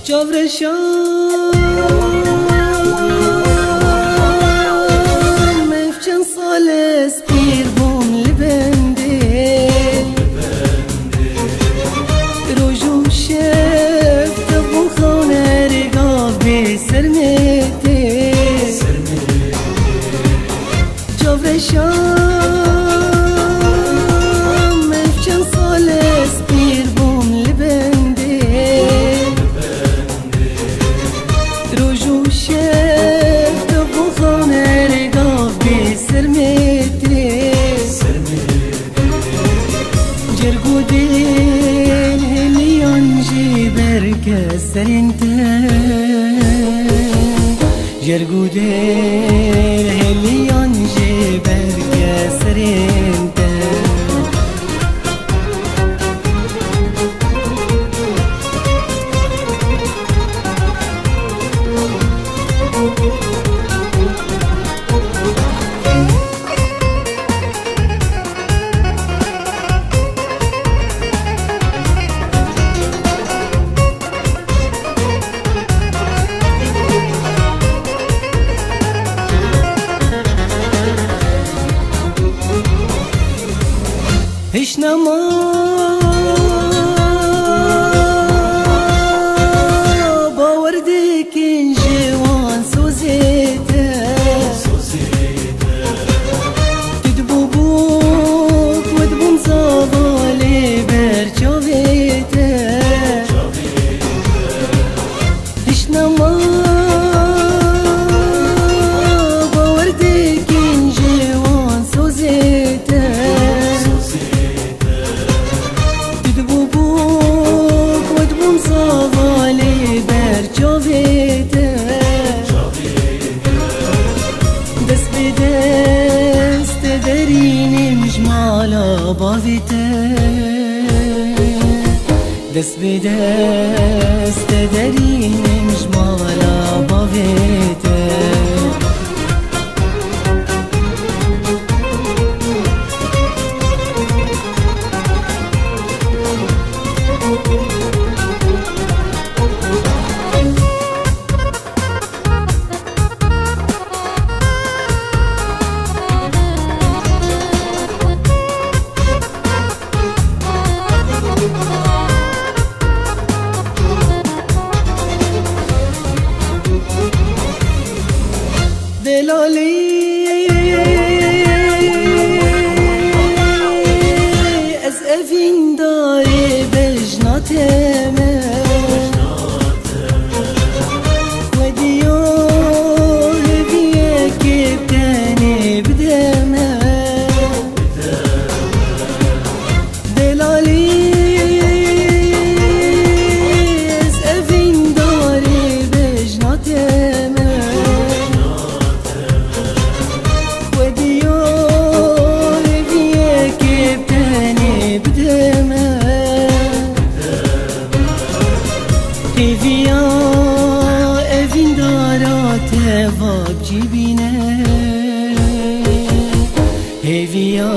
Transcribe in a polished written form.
جافرشان مفچن سال اسپیر بوم لبنده روجو شف تبو خانه رگاف بی سرمته جافرشان مفچن سال اسپیر بوم لبنده روجو شف تبو خانه رگاف بی سرمته جرگو دل هلیان جیبر کسر انته جرگو دل هلیان جیبر کسر انته هیچ نما باورده کن جوان سوزیته تدبو بوک ودبون زاوالی برچاویته هیچ نما باورده کن جوان سوزیته زاوالی بر جاویده دست به دست درینیم جمالا باویده دست به دست درینیم جمالا باویده دلالی از اوین داری بجناتمه و دیو هدیه که بتنی بدمه دلالی از اوین داری بجناتمه هیویا اوین دارات واب جیبینه هیویا